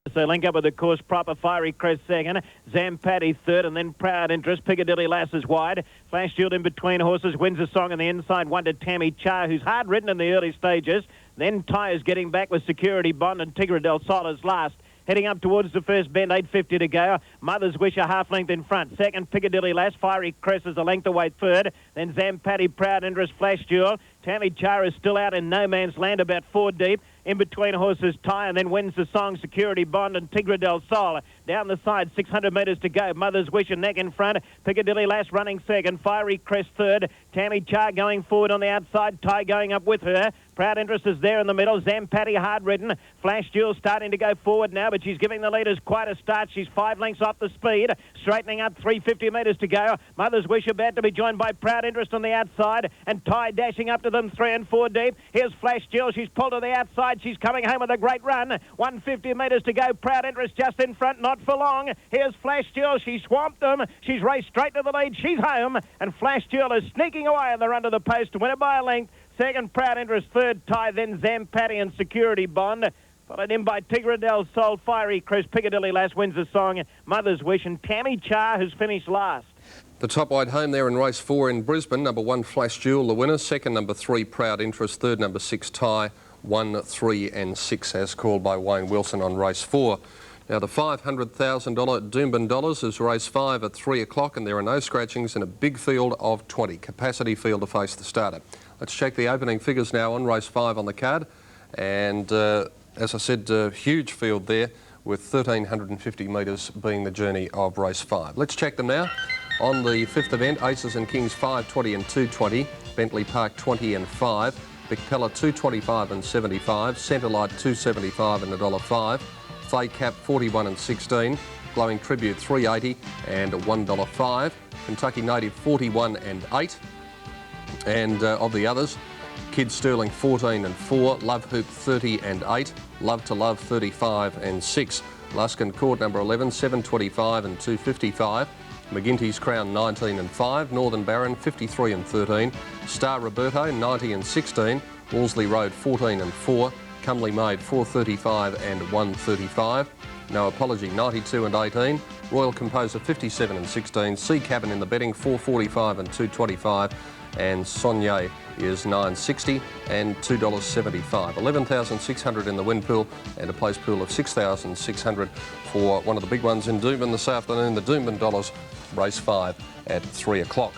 So link up with the course proper. Fiery Crest second, Zampatti third, and then Proud Interest. Piccadilly Lass is wide. Flash Shield in between horses wins a song on the inside. One to Tammy Cha, who's hard ridden in the early stages. Then Tyres getting back with Security Bond, and Tigre del Sol is last. Heading up towards the first bend, 8.50 to go. Mother's Wish a half length in front. Second, Piccadilly Lass. Fiery Crest is a length away third. Then Zampatti, Proud Interest, Flash Jewel. Tammy Char is still out in no man's land, about 4 deep. In between horses, Ty, and then wins the song, Security Bond and Tigre del Sol. Down the side, 600 metres to go. Mother's Wish and neck in front. Piccadilly Lass running second. Fiery Crest third. Tammy Char going forward on the outside. Ty going up with her. Proud Interest is there in the middle. Zampatti hard ridden. Flash Jewel starting to go forward now, but she's giving the leaders quite a start. She's 5 lengths off the speed. Straightening up, 350 metres to go. Mother's Wish about to be joined by Proud Interest on the outside, and Ty dashing up to them 3 and 4 deep. Here's Flash Jewel. She's pulled to the outside. She's coming home with a great run. 150 metres to go. Proud Interest just in front, not for long. Here's Flash Jewel. She swamped them. She's raced straight to the lead. She's home, and Flash Jewel is sneaking away in the run to the post to win it by a length. Second, Proud Interest. Third, Ty, then Zampatti and Security Bond. Followed in by Tigre del Sol, Fiery Crest. Piccadilly Lass wins the song, Mother's Wish, and Tammy Char, who's finished last. The top wide home there in race 4 in Brisbane. Number 1, Flash Jewel, the winner. Second, number 3, Proud Interest. Third, number 6, Ty. 1, 3 and 6 as called by Wayne Wilson on race 4. Now the $500,000 Doomben Dollars is race 5 at 3 o'clock, and there are no scratchings in a big field of 20. Capacity field to face the starter. Let's check the opening figures now on race 5 on the card. And as I said, huge field there with 1,350 metres being the journey of race 5. Let's check them now. On the 5th event, Aces and Kings 5.20 and 2.20, Bentley Park 20 and 5, Big Pella 2.25 and 75, Centre Light 2.75 and $1.05, Thay Cap 41 and 16, Glowing Tribute 3.80 and $1.05, Kentucky Native 41 and 8, and of the others, Kid Sterling 14 and 4, Love Hoop 30 and 8, Love to Love 35 and 6, Luskin Court number 11 7.25 and 2.55, McGinty's Crown 19 and 5, Northern Baron 53 and 13, Star Roberto 90 and 16, Wolseley Road 14 and 4, Cumley Maid 4.35 and 1.35, No Apology 92 and 18, Royal Composer 57 and 16, Sea Cabin in the betting 4.45 and 2.25, and Sonia is $9.60 and $2.75. 11,600 in the win pool and a place pool of 6,600 for one of the big ones in Doomben this afternoon, the Doomben Dollars, race 5 at 3 o'clock.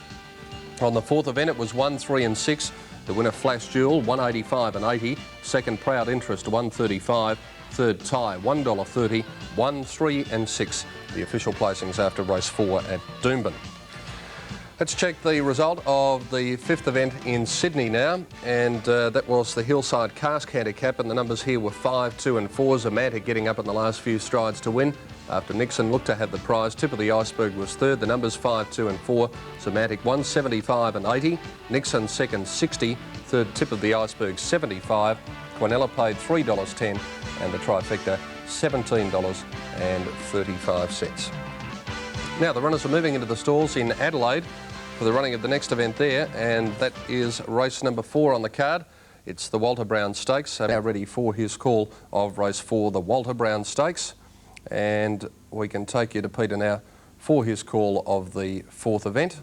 On the 4th event, it was 1, 3 and 6. The winner, Flash Jewel, 185 and 80. Second, Proud Interest, 135. Third, Ty, $1.30. 1, 3 and 6. The official placings after race 4 at Doomben. Let's check the result of the 5th event in Sydney now, and that was the Hillside Cask Handicap, and the numbers here were 5, 2 and 4. Zamantic getting up in the last few strides to win after Nixon looked to have the prize. Tip of the Iceberg was third. The numbers 5, 2 and 4. Zamantic 175 and 80. Nixon second 60. Third, Tip of the Iceberg 75. Quinella paid $3.10, and the trifecta $17.35. Now the runners are moving into the stalls in Adelaide for the running of the next event there, and that is race number 4 on the card. It's the Walter Brown Stakes. Now ready for his call of race 4, the Walter Brown Stakes, and we can take you to Peter now for his call of the 4th event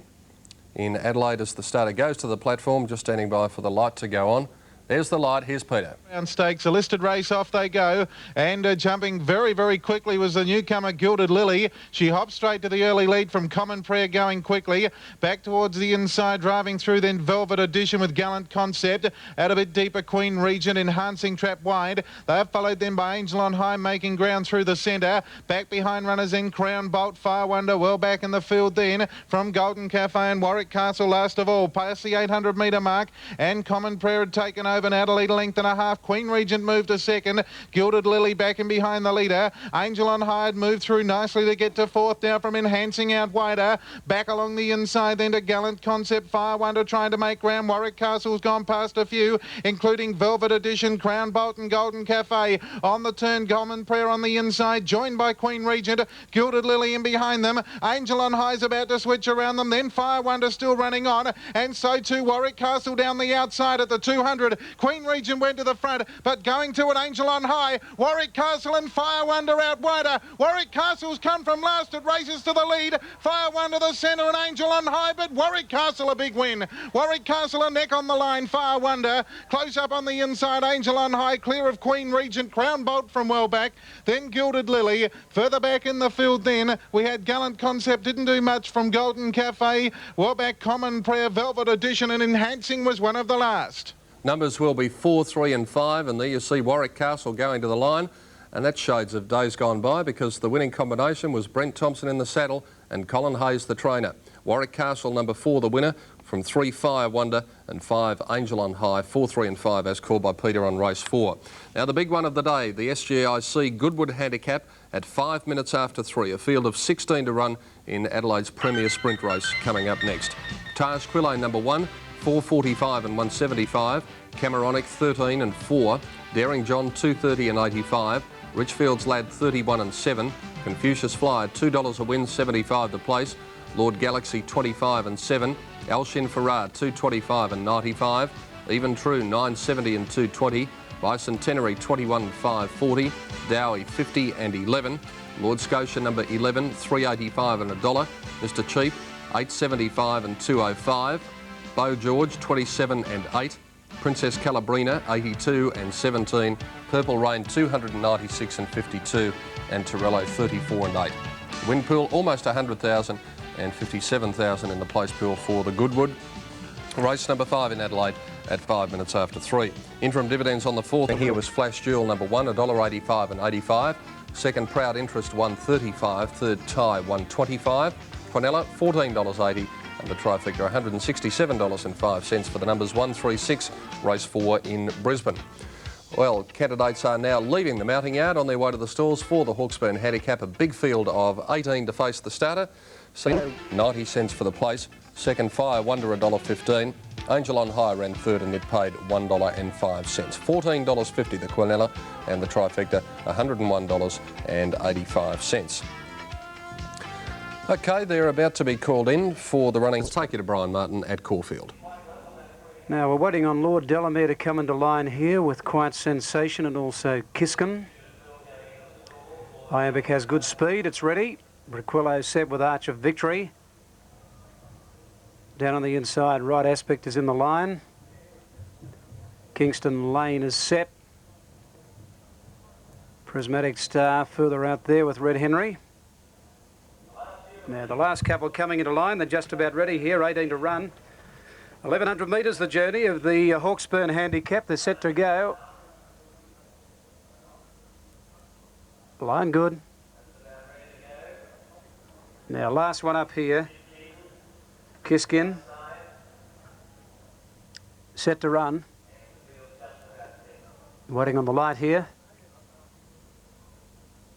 in Adelaide as the starter goes to the platform, just standing by for the light to go on. There's the light. Here's Peter. Brown Stakes, a listed race, off they go. And jumping very, very quickly was the newcomer Gilded Lily. She hopped straight to the early lead from Common Prayer going quickly. Back towards the inside, driving through then Velvet Edition with Gallant Concept. Out a bit deeper, Queen Regent, Enhancing Trap wide. They are followed then by Angel on High, making ground through the centre. Back behind runners in Crown Bolt, Far Wonder, well back in the field then from Golden Cafe and Warwick Castle last of all. Past the 800 metre mark, and Common Prayer had taken over. Adelaide a length and a half. Queen Regent moved to second. Gilded Lily back in behind the leader. Angel on High had moved through nicely to get to 4th now from Enhancing out wider. Back along the inside then to Gallant Concept. Fire Wonder trying to make ground. Warwick Castle's gone past a few, including Velvet Edition, Crown Bolt and Golden Cafe. On the turn, Common Prayer on the inside, joined by Queen Regent. Gilded Lily in behind them. Angel on High's about to switch around them. Then Fire Wonder still running on, and so too Warwick Castle down the outside at the 200. Queen Regent went to the front, but going to it, Angel on High. Warwick Castle and Fire Wonder out wider. Warwick Castle's come from last. It races to the lead. Fire Wonder the centre and Angel on High, but Warwick Castle a big win. Warwick Castle a neck on the line. Fire Wonder close up on the inside. Angel on High clear of Queen Regent. Crown Bolt from well back. Then Gilded Lily. Further back in the field then we had Gallant Concept. Didn't do much from Golden Cafe. Well back Common Prayer, Velvet Edition and Enhancing was one of the last. Numbers will be 4, 3 and 5, and there you see Warwick Castle going to the line, and that's shades of days gone by because the winning combination was Brent Thompson in the saddle and Colin Hayes the trainer. Warwick Castle number 4 the winner from 3 Fire Wonder and 5 Angel on High, 4, 3 and 5 as called by Peter on race 4. Now the big one of the day, the SGIC Goodwood Handicap at 5 minutes after 3, a field of 16 to run in Adelaide's Premier Sprint race coming up next. Taj Quille number 1, 4.45 and 175, Cameronic 13 and 4, Daring John 2.30 and 85, Richfield's Lad 31 and 7, Confucius Flyer $2 a win, 75 to place, Lord Galaxy 25 and 7, Alshin Farrar 2.25 and 95, Even True 9.70 and 2.20, Bicentenary 21 and 5.40, Dowie 50 and 11, Lord Scotia number 11 3.85 and $1, Mr Cheap 8.75 and 2.05, Beau George 27 and 8, Princess Calabrina 82 and 17, Purple Rain 296 and 52, and Torello 34 and 8. Win pool almost 100,000 and 57,000 in the place pool for the Goodwood. Race number 5 in Adelaide at 5 minutes after 3. Interim dividends on the 4th. Here was Flash Jewel number 1, $1.85 and 85. Second Proud Interest $1.35. Third Tie $1.25. Quinella $14.80. And the trifecta $167.05 for the numbers 1, 3, 6, race 4 in Brisbane. Well, candidates are now leaving the mounting yard on their way to the stalls for the Hawksburn Handicap. A big field of 18 to face the starter. 90 cents for the place. Second Fire Wonder $1.15. Angel on High ran third and it paid $1.05. $14.50 the Quinella, and the trifecta $101.85. OK, they're about to be called in for the running. Let's take you to Brian Martin at Caulfield. Now we're waiting on Lord Delamere to come into line here with Quiet Sensation and also Kiskin. Iambic has good speed, it's ready. Briquillo set with Arch of Victory. Down on the inside, Right Aspect is in the line. Kingston Lane is set. Prismatic Star further out there with Red Henry. Now the last couple coming into line, they're just about ready here, 18 to run. 1,100 metres the journey of the Hawksburn Handicap. They're set to go. Line good. Now last one up here. Kiskin. Set to run. Waiting on the light here.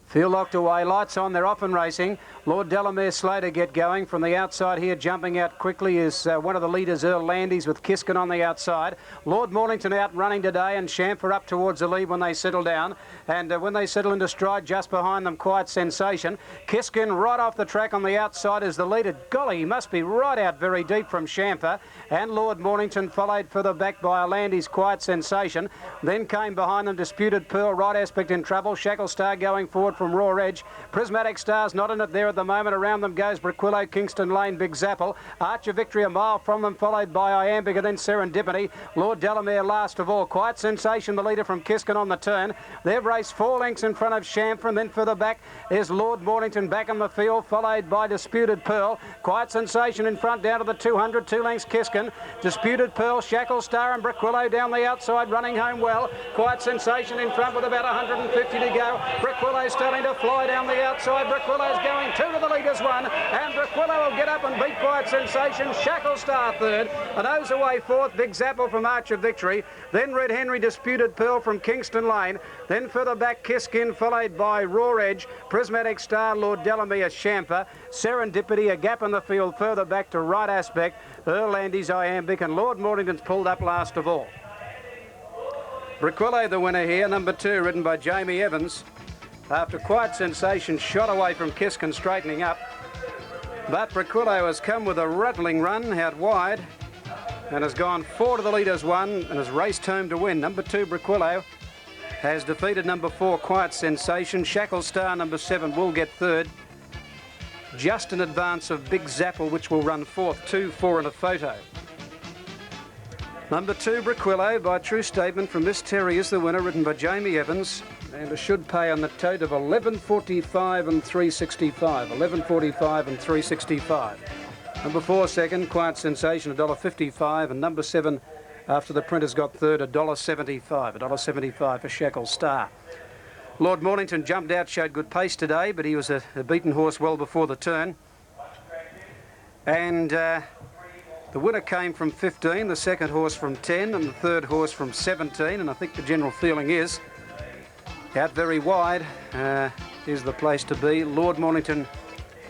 Field locked away, lights on, they're off and racing. Lord Delamere slow to get going. From the outside here, jumping out quickly is one of the leaders, Earl Landys, with Kiskin on the outside. Lord Mornington out running today, and Chamfer up towards the lead when they settle down. And when they settle into stride, just behind them, Quiet Sensation. Kiskin right off the track on the outside is the leader. Golly, he must be right out very deep from Chamfer. And Lord Mornington followed further back by Landys, Quiet Sensation. Then came behind them Disputed Pearl, Right Aspect in trouble. Shackle Star going forward from Raw Edge. Prismatic Star's not in it there at the moment. Around them goes Briquillo, Kingston Lane, Big Zapple. Arch of Victory a mile from them, followed by Iambic and then Serendipity. Lord Delamere last of all. Quiet Sensation, the leader from Kiskin on the turn. They've raced 4 lengths in front of Chamfer, and then further back is Lord Mornington back in the field, followed by Disputed Pearl. Quiet Sensation in front down to the 200, 2 lengths Kiskin. Disputed Pearl, Shackle Star and Briquillo down the outside, running home well. Quiet Sensation in front with about 150 to go. Briquillo starting to fly down the outside. Briquillo's going 2 to the leaders 1, and Briquillo will get up and beat Quiet Sensation. Shackle Star third, and O's away fourth. Big Zapple from Arch of Victory. Then Red Henry, Disputed Pearl from Kingston Lane. Then further back Kiskin, followed by Raw Edge, Prismatic Star, Lord Delamere, Chamfer. Serendipity, a gap in the field further back to Right Aspect. Earl Landys, Iambic, and Lord Mornington's pulled up last of all. Briquillo the winner here, number 2, ridden by Jamie Evans. After Quiet Sensation shot away from Kiskin, straightening up. But Briquillo has come with a rattling run out wide. and has gone 4 to the leaders 1 and has raced home to win. Number 2, Briquillo, has defeated number 4, Quiet Sensation. Shackle Star, number 7, will get third. Just in advance of Big Zapple, which will run fourth. 2, 4 and a photo. Number 2, Briquillo, by True Statement from Miss Terry, is the winner, ridden by Jamie Evans. And it should pay on the tote of 11.45 and 3.65. 11.45 and 3.65. Number 4, second, Quiet Sensation, $1.55. And number 7, after the printer's got third, $1.75. $1.75 for Shackle Star. Lord Mornington jumped out, showed good pace today, but he was a beaten horse well before the turn. And the winner came from 15, the second horse from 10, and the third horse from 17. And I think the general feeling is out very wide is the place to be. Lord Mornington.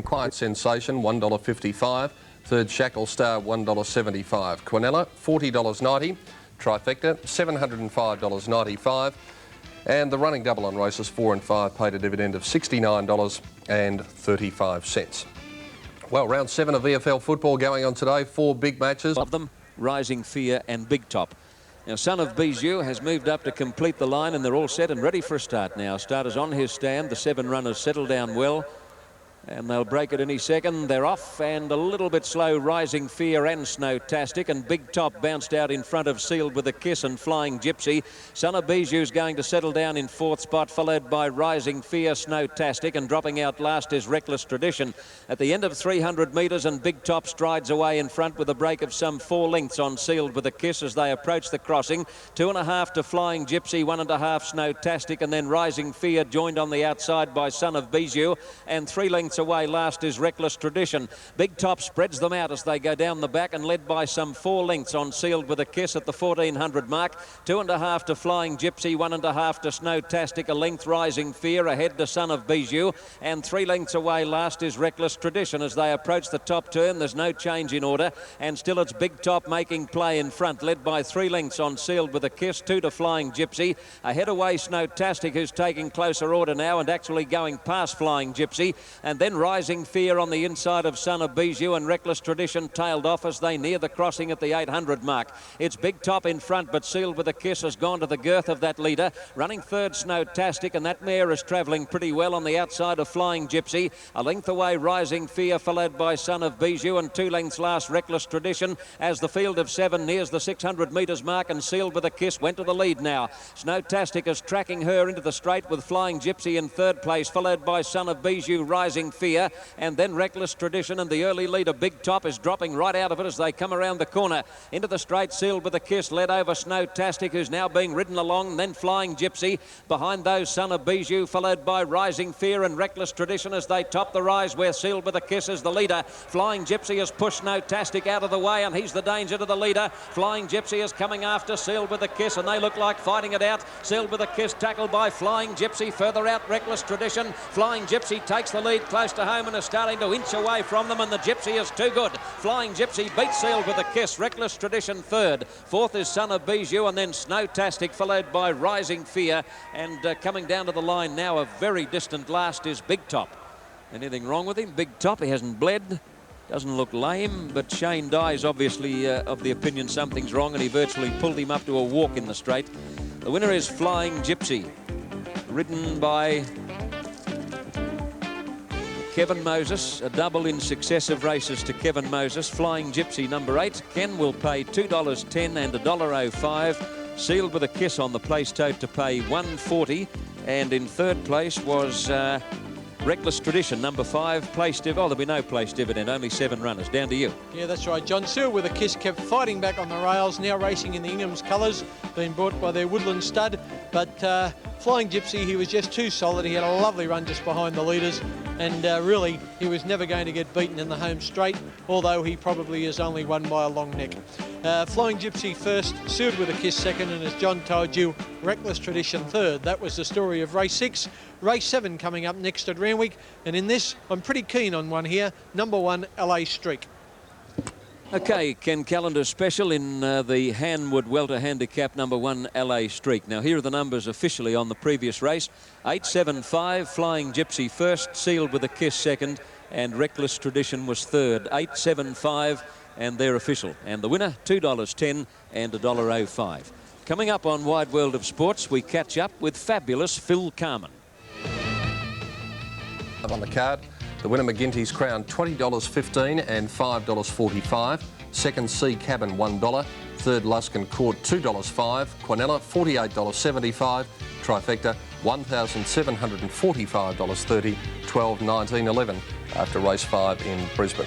Quiet Sensation, $1.55. Third, Shackle Star, $1.75. Quinella, $40.90. Trifecta, $705.95. And the running double on races 4 and 5 paid a dividend of $69.35. Well, round 7 of VFL football going on today. 4 big matches. Of them, Rising Fear and Big Top. Now, Son of Bijou has moved up to complete the line, and they're all set and ready for a start now. Starters on his stand. The 7 runners settle down well, and they'll break it any second. They're off, and a little bit slow, Rising Fear and Snowtastic, and Big Top bounced out in front of Sealed with a Kiss and Flying Gypsy. Son of Bijou's going to settle down in 4th spot, followed by Rising Fear, Snowtastic, and dropping out last is Reckless Tradition. At the end of 300 metres, and Big Top strides away in front with a break of some 4 lengths on Sealed with a Kiss as they approach the crossing. 2.5 to Flying Gypsy, 1.5 Snowtastic, and then Rising Fear joined on the outside by Son of Bijou, and 3 lengths away last is Reckless Tradition. Big Top spreads them out as they go down the back, and led by some 4 lengths on Sealed with a Kiss at the 1400 mark. 2.5 to Flying Gypsy, 1.5 to Snowtastic, a length Rising Fear ahead to Son of Bijou, and 3 lengths away last is Reckless Tradition as they approach the top turn. There's no change in order, and still it's Big Top making play in front, led by 3 lengths on Sealed with a Kiss. 2 to Flying Gypsy, ahead away Snowtastic, who's taking closer order now and actually going past Flying Gypsy, and then Rising Fear on the inside of Son of Bijou, and Reckless Tradition tailed off as they near the crossing at the 800 mark. It's Big Top in front, but Sealed with a Kiss has gone to the girth of that leader. Running third, Snowtastic, and that mare is travelling pretty well on the outside of Flying Gypsy. A length away, Rising Fear, followed by Son of Bijou, and 2 lengths last, Reckless Tradition, as the field of 7 nears the 600 metres mark, and Sealed with a Kiss went to the lead now. Snowtastic is tracking her into the straight with Flying Gypsy in 3rd place, followed by Son of Bijou, Rising Fear, and then Reckless Tradition, and the early leader Big Top is dropping right out of it as they come around the corner into the straight. Sealed with a Kiss led over Snowtastic, who's now being ridden along, and then Flying Gypsy behind those, Son of Bijou, followed by Rising Fear and Reckless Tradition as they top the rise, where Sealed with a Kiss is the leader. Flying Gypsy has pushed Snowtastic out of the way, and he's the danger to the leader. Flying Gypsy is coming after Sealed with a Kiss, and they look like fighting it out. Sealed with a Kiss tackled by Flying Gypsy. Further out, Reckless Tradition. Flying Gypsy takes the lead close to home and is starting to inch away from them, and the Gypsy is too good. Flying Gypsy beats Sealed with a Kiss. Reckless Tradition 3rd. 4th is Son of Bijou, and then Snowtastic, followed by Rising Fear. And coming down to the line now, a very distant last is Big Top. Anything wrong with him? Big Top, he hasn't bled. Doesn't look lame, but Shane Dye's obviously of the opinion something's wrong, and he virtually pulled him up to a walk in the straight. The winner is Flying Gypsy, ridden by Kevin Moses, a double in successive races to Kevin Moses. Flying Gypsy, number 8. Ken will pay $2.10 and $1.05. Sealed with a Kiss on the place tote to pay $1.40. And in 3rd place was Reckless Tradition, number 5, place dividend. Oh, there'll be no place dividend, only 7 runners. Down to you. Yeah, that's right. John Sealed with a Kiss kept fighting back on the rails, now racing in the Ingham's colours, being brought by their Woodland stud. But Flying Gypsy, he was just too solid. He had a lovely run just behind the leaders, and really, he was never going to get beaten in the home straight, although he probably is only won by a long neck. Flying Gypsy first, Sealed with a Kiss second, and as John told you, Reckless Tradition 3rd. That was the story of race 6. Race 7 coming up next at Randwick, and in this, I'm pretty keen on one here, number 1, LA Streak. Okay, Ken Callender's special in the Hanwood Welter Handicap, number 1, LA Streak. Now, here are the numbers officially on the previous race. 875, Flying Gypsy first, Sealed with a Kiss second, and Reckless Tradition was 3rd. 875, and they're official. And the winner, $2.10 and $1.05. Coming up on Wide World of Sports, we catch up with fabulous Phil Carman. On the card, the winner McGinty's Crown, $20.15 and $5.45. Second, Sea Cabin, $1. Third, Luskin Court, $2.05. Quinella, $48.75. Trifecta, $1,745.30. 12, 19, 11 after race 5 in Brisbane.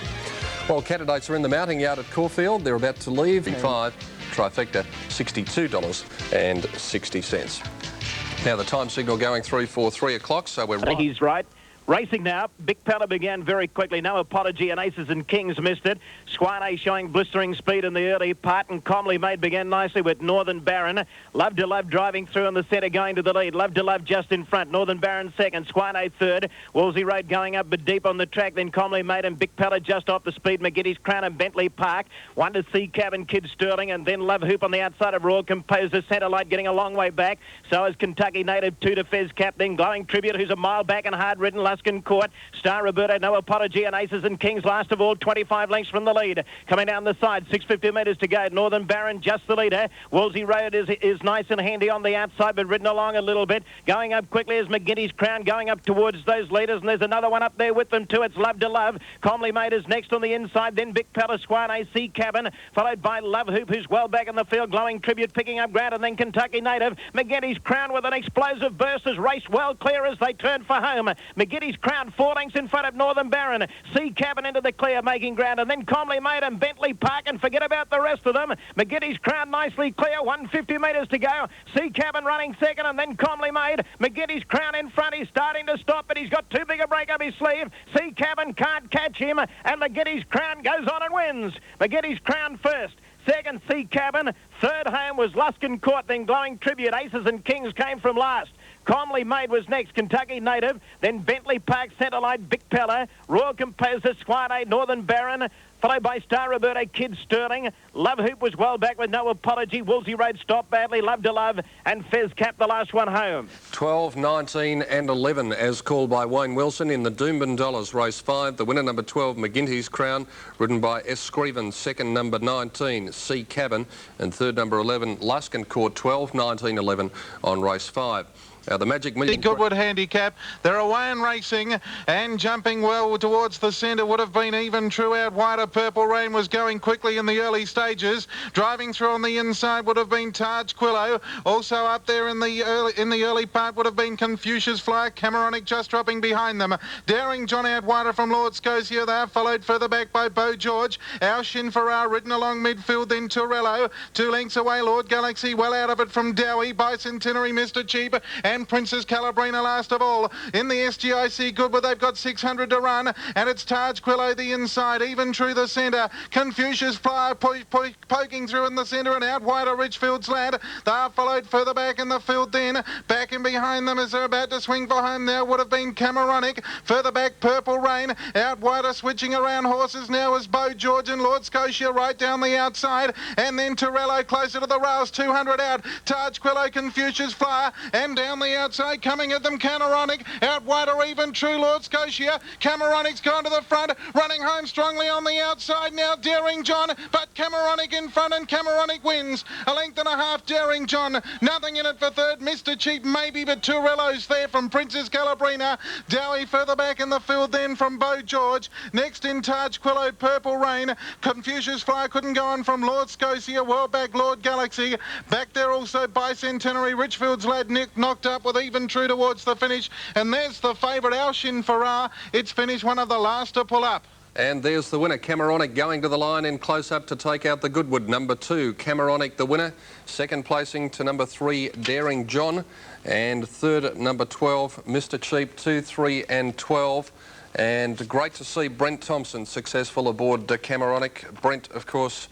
Well, candidates are in the mounting yard at Caulfield. They're about to leave. 5, Trifecta, $62.60. Now the time signal going through for 3 o'clock, so we're right. He's right. Racing now. Big Pella began very quickly. No Apology and Aces and Kings missed it. Squane showing blistering speed in the early part, and Comley Maid began nicely with Northern Baron. Love to Love driving through in the centre going to the lead. Love to Love just in front. Northern Baron second. Squane third. Wolsey Road going up but deep on the track. Then Comley Maid and Big Pella just off the speed. McGinty's Crown and Bentley Park. One to Sea Cabin, Kid Sterling, and then Love Hoop on the outside of Royal Composer. Centre Light getting a long way back. So is Kentucky Native 2 to Fez Cap. Then Glowing Tribute, who's a mile back and hard ridden. Luskin Court. Star Roberto, No Apology and Aces and Kings last of all, 25 lengths from the lead. Coming down the side, 650 metres to go. Northern Baron just the leader. Wolsey Road is nice and handy on the outside, but ridden along a little bit. Going up quickly is McGinty's Crown, going up towards those leaders, and there's another one up there with them too. It's Love to Love. Comley Maid is next on the inside, then Big Pella, Squane, Sea Cabin, followed by Love Hoop, who's well back in the field. Glowing Tribute picking up ground, and then Kentucky Native. McGinty's Crown with an explosive burst as race well clear as they turn for home. McGinty's Crown 4 lengths in front of Northern Baron. Sea Cabin into the clear, making ground, and then Comley Maid and Bentley Park, and forget about the rest of them. McGinty's Crown nicely clear, 150 metres to go. Sea Cabin running second, and then Comley Maid. McGinty's Crown in front. He's starting to stop, but he's got too big a break up his sleeve. Sea Cabin can't catch him, and McGinty's Crown goes on and wins. McGinty's Crown first. Second, Sea Cabin. Third home was Luskin Court, then Glowing Tribute. Aces and Kings came from last. Comley Maid was next, Kentucky Native, then Bentley Park, Centre Light, Big Pella, Royal Composer, Squane, Northern Baron, followed by Star Roberto, Kid Sterling. Love Hoop was well back with No Apology. Wolsey Road stopped badly. Love to Love and Fez Cap, the last one home. 12, 19 and 11 as called by Wayne Wilson in the Doomben Dollars race 5. The winner number 12, McGinty's Crown, ridden by S. Screven. Second number 19, Sea Cabin, and third number 11, Luskin Court. 12, 19, 11 on race 5. The Magic Million... Goodwood handicap. They're away and racing and jumping well towards the centre. Would have been even true out wider. Purple Rain was going quickly in the early stages. Driving through on the inside would have been Taj Quillo. Also up there in the early part would have been Confucius Flyer. Cameronic just dropping behind them. Daring John out wider from Lord Scotia. They are followed further back by Beau George. Our Shin Farrar ridden along midfield. Then Torello. 2 lengths away. Lord Galaxy well out of it from Dowie. Bicentenary, Mr. Cheap, and Princess Calabrina last of all. In the SGIC Goodwood, they've got 600 to run, and it's Taj Quillo the inside, even through the centre. Confucius Flyer poking through in the centre, and out wider Richfield's Lad. They are followed further back in the field then. Back in behind them as they're about to swing for home there would have been Cameronic. Further back, Purple Rain. Out wider, switching around horses now is Beau George and Lord Scotia right down the outside. And then Torello closer to the rails, 200 out. Taj Quillo, Confucius Flyer, and down the outside, coming at them, Cameronic. Out wider, even true, Lord Scotia. Cameronic's gone to the front, running home strongly on the outside now, Daring John, but Cameronic in front, and Cameronic wins. 1.5 lengths, Daring John. Nothing in it for third. Mr. Cheap maybe, but Torello's there from Princess Calabrina. Dowie further back in the field then from Beau George. Next in Taj Quillo, Purple Rain. Confucius Flyer couldn't go on from Lord Scotia. Well back, Lord Galaxy. Back there also Bicentenary. Richfield's Lad Nick knocked up with even true towards the finish. And there's the favourite, Our Shin Farrar. It's finished one of the last to pull up. And there's the winner, Cameronic, going to the line in close-up to take out the Goodwood. Number 2, Cameronic, the winner. Second placing to number 3, Daring John. And third, number 12, Mr. Cheap, 2, 3 and 12. And great to see Brent Thompson successful aboard Cameronic. Brent, of course,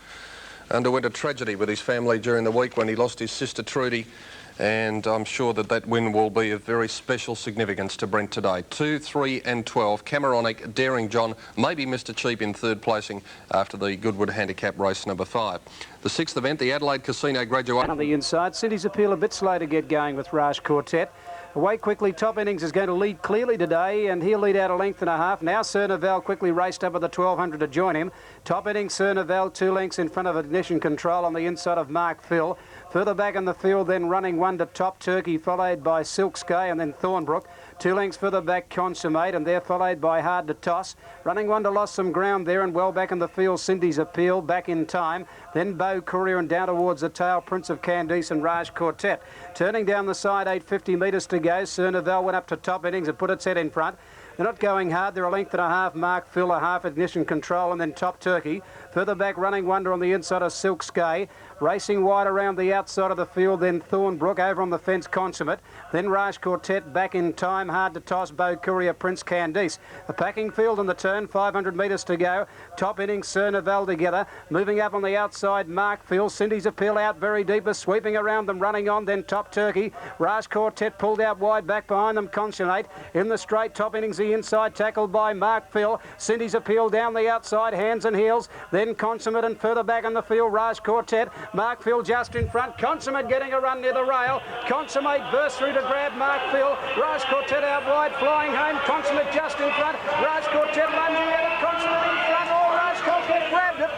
underwent a tragedy with his family during the week when he lost his sister Trudy. And I'm sure that win will be of very special significance to Brent today. 2, 3 and 12. Cameronic, Daring John, maybe Mr. Cheap in third placing after the Goodwood Handicap race number 5. The 6th event, the Adelaide Casino Graduation. On the inside, City's Appeal a bit slow to get going with Raj Quartet. Away quickly, Top Innings is going to lead clearly today, and he'll lead out a length and a half. Now Cernavel quickly raced up at the 1200 to join him. Top Innings, Cernavel 2 lengths in front of Ignition Control on the inside of Mark Phil. Further back in the field, then running 1 to Top Turkey, followed by Silk Sky and then Thornbrook. 2 lengths further back, Consummate, and they're followed by Hard to Toss. Running 1 to Lost Some Ground there, and well back in the field, Cindy's Appeal, back in time. Then Beau Courier, and down towards the tail, Prince of Candice and Raj Quartet. Turning down the side, 850 metres to go. Cernavel went up to Top Innings and put its head in front. They're not going hard. They're a length and a half. Mark Phil, a half Ignition Control, and then Top Turkey. Further back, Running Wonder on the inside of Silk Sky. Racing wide around the outside of the field, then Thornbrook. Over on the fence, Consummate. Then Raj Quartet back in time. Hard to Toss, Beau Courier, Prince Candice. A packing field in the turn, 500 metres to go. Top Innings, Cernavel together. Moving up on the outside, Mark Phil. Cindy's Appeal out very deep, sweeping around them, running on. Then Top Turkey. Raj Quartet pulled out wide, back behind them, Consummate. In the straight, Top Innings the inside, tackled by Mark Phil. Cindy's Appeal down the outside, hands and heels. Then Consummate, and further back in the field, Raj Quartet. Mark Phil just in front. Consummate getting a run near the rail. Consummate burst through to grab Mark Phil. Raj Quartet out wide, flying home. Consummate just in front. Raj Quartet lunging at it. Consummate in front. Oh, Raj Quartet grabbed it.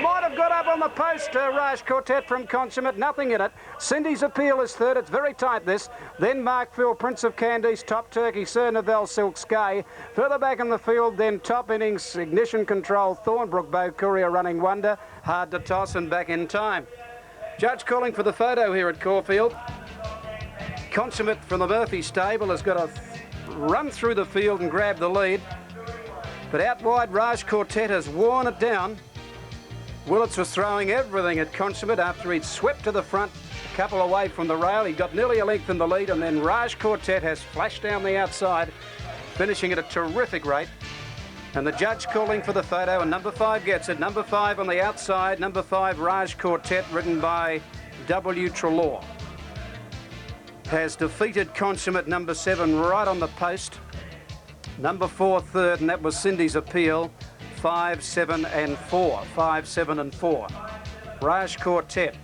Might have got up on the post, Raj Quartet from Consummate. Nothing in it. Cindy's Appeal is third. It's very tight, this. Then Mark Phil, Prince of Candice, Top Turkey, Cernavel, Silk Sky. Further back in the field, then Top Innings, Ignition Control, Thornbrook, Beau Courier, Running Wonder. Hard to Toss, and back in time. Judge calling for the photo here at Caulfield. Consummate from the Murphy stable has got to run through the field and grab the lead. But out wide, Raj Quartet has worn it down. Willits was throwing everything at Consummate after he'd swept to the front, a couple away from the rail. He got nearly a length in the lead, and then Raj Quartet has flashed down the outside, finishing at a terrific rate. And the judge calling for the photo, and number 5 gets it. Number 5 on the outside, number 5, Raj Quartet, ridden by W. Trelaw, has defeated Consummate, number 7, right on the post. Number 4, third, and that was Cindy's Appeal, 5, 7 and 4. 5, 7 and 4. Raj Quartet.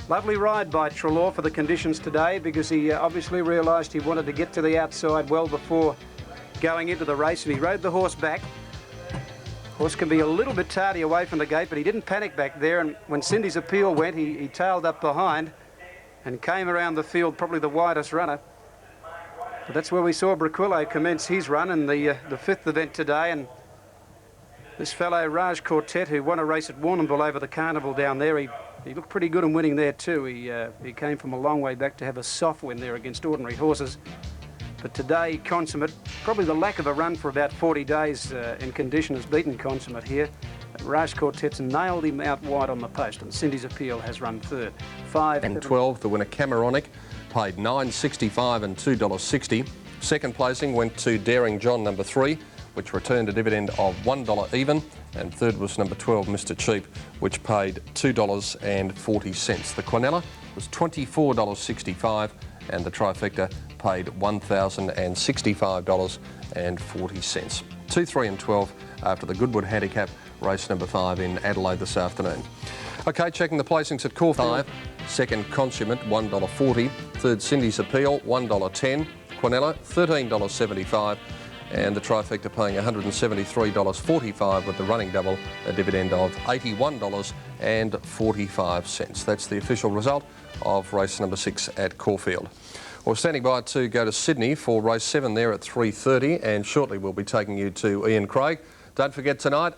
Lovely ride by Trelaw for the conditions today, because he obviously realised he wanted to get to the outside well before going into the race, and he rode the horse back. Horse can be a little bit tardy away from the gate, but he didn't panic back there, and when Cindy's Appeal went, he tailed up behind and came around the field, probably the widest runner. But that's where we saw Braquillo commence his run in the 5th event today, and this fellow Raj Quartet, who won a race at Warrnambool over the carnival down there, he looked pretty good in winning there too. He came from a long way back to have a soft win there against ordinary horses. But today, Consummate, probably the lack of a run for about 40 days in condition, has beaten Consummate here. Raj Quartet's nailed him out wide on the post, and Cindy's Appeal has run third. 5 and 12, the winner Cameronic, paid $9.65 and $2.60. Second placing went to Daring John, number 3, which returned a dividend of $1 even. And third was number 12, Mr. Cheap, which paid $2.40. The Quinella was $24.65, and the trifecta paid $1,065.40. 2, 3 and 12 after the Goodwood Handicap, race number 5 in Adelaide this afternoon. OK, checking the placings at Caulfield. Second, Consummate, $1.40. Third, Cindy's Appeal, $1.10. Quinella, $13.75. And the trifecta paying $173.45 with the running double, a dividend of $81.45. That's the official result of race number 6 at Caulfield. We're standing by to go to Sydney for race 7 there at 3:30, and shortly we'll be taking you to Ian Craig. Don't forget tonight.